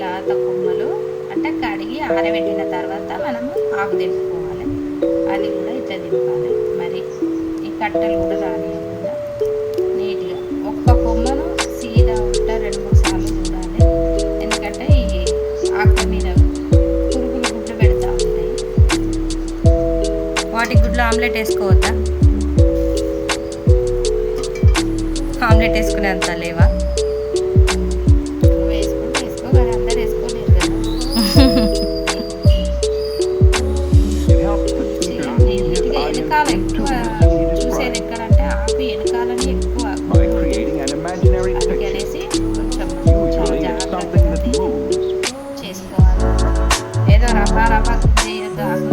లేత కొమ్మలు అంటే కడిగి ఆరబెట్టిన తర్వాత మనము ఆకు దింపుకోవాలి. అది కూడా ఇట్లా దింపాలి. మరి ఈ కట్టెలు కూడా రానియకుండా నీట్గా ఒక్క కొమ్మను సీదా ఉంటా 2-3 సార్లు చూడాలి. ఎందుకంటే ఈ ఆకు మీద పురుగులు గుడ్లు పెడతా ఉంటాయి. వాటి గుడ్లు ఆమ్లెట్ వేసుకోవద్దా? ఆమ్లెట్ వేసుకునేంత లేవా? వేసుకుంటే వేసుకో, కానీ అందరు వేసుకోలేరు కదా. వెనకాల ఎక్కువ చూసేది ఎక్కడంటే ఆకు వెనకాలని ఎక్కువ అందుకనేసి కొంచెం చాలా జాగ్రత్తగా చేసుకోవాలి. ఏదో రఫా రఫా చేయొద్దు. ఆకు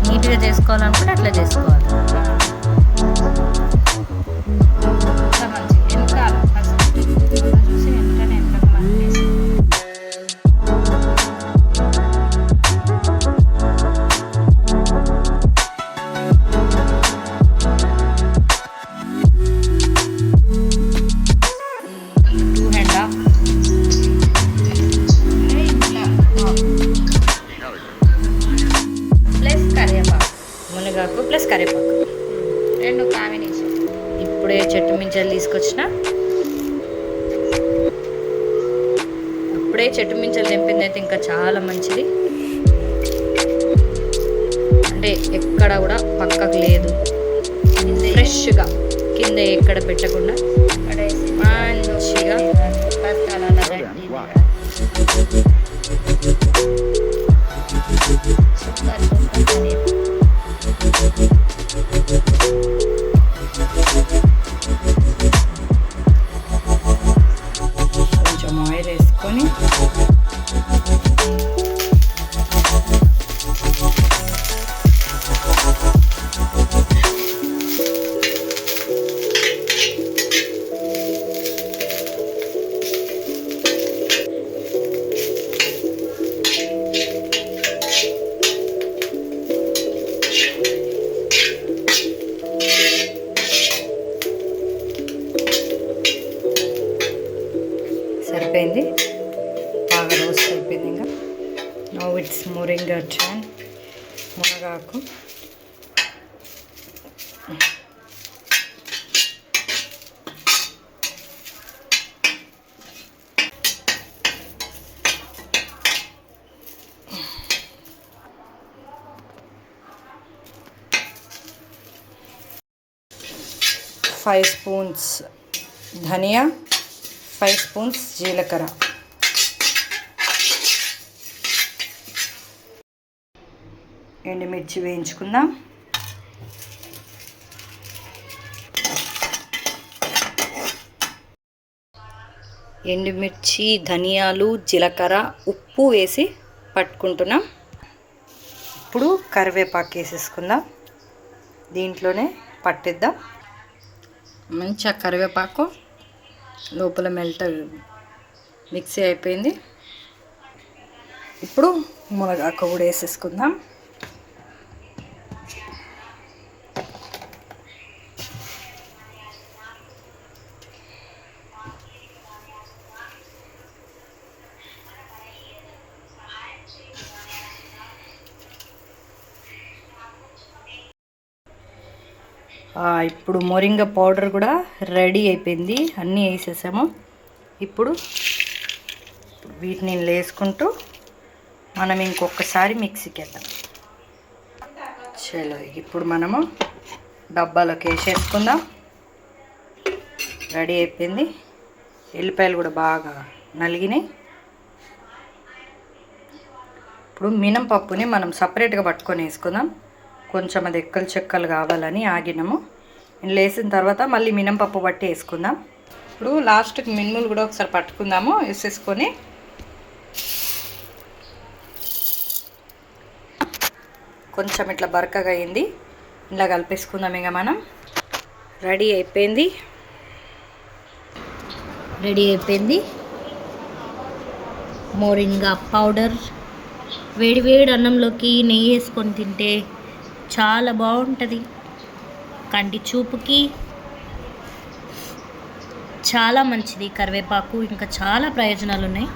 నీట్గా చేసుకోవాలనుకుంటే అట్లా చేసుకోవాలి. మునగాకు ప్లస్ కరివేపాకు 2 కాంబినేషన్. ఇప్పుడే చెట్టు మించాలు తీసుకొచ్చిన, అప్పుడే చెట్టు మించాలు తెంపింది అయితే ఇంకా చాలా మంచిది. అంటే ఎక్కడ కూడా పక్కకు లేదు, ఫ్రెష్గా కింద ఎక్కడ పెట్టకుండా మంచిగా కొంచెం ఆయిల్ వేసుకొని సరిపోయింది, బాగా రోస్ట్ అయిపోయింది. ఇంకా నౌ ఇట్స్ మొరింగా టర్న్. మునగాకు ఫైవ్ స్పూన్స్ ధనియా, 5 స్పూన్స్ జీలకర్ర, ఎండుమిర్చి వేయించుకుందాం. ఎండుమిర్చి, ధనియాలు, జీలకర్ర, ఉప్పు వేసి పట్టుకుంటున్నాం. ఇప్పుడు కరివేపాకు వేసేసుకుందాం, దీంట్లోనే పట్టిద్దాం. మంచిగా కరివేపాకు లోపల మెల్ట్ మిక్సీ అయిపోయింది. ఇప్పుడు మునగాకు కూడా వేసేసుకుందాం. ఇప్పుడు మొరింగా పౌడర్ కూడా రెడీ అయిపోయింది, అన్నీ వేసేసాము. ఇప్పుడు వీటిని వేసుకుంటూ మనం ఇంకొకసారి మిక్సీకి వేద్దాం. చలో ఇప్పుడు మనము డబ్బాలోకి వేసేసుకుందాం. రెడీ అయిపోయింది. ఎల్లిపాయలు కూడా బాగా నలిగినాయి. ఇప్పుడు మినపప్పుని మనం సపరేట్గా పట్టుకొని వేసుకుందాం. కొంచెం అది ఎక్కలు చెక్కలు కావాలని ఆగినాము. వేసిన తర్వాత మళ్ళీ మినపప్పు పట్టి వేసుకుందాం. ఇప్పుడు లాస్ట్కి మినుములు కూడా ఒకసారి పట్టుకుందాము. వేసేసుకొని కొంచెం ఇట్లా బరకగా అయింది, ఇలా కలిపేసుకుందాం. ఇక మనం రెడీ అయిపోయింది మోరింగా పౌడర్. వేడి వేడి అన్నంలోకి నెయ్యి వేసుకొని తింటే చాలా బాగుంటుంది. కంటి చూపుకి చాలా మంచిది కరివేపాకు. ఇంకా చాలా ప్రయోజనాలు ఉన్నాయి.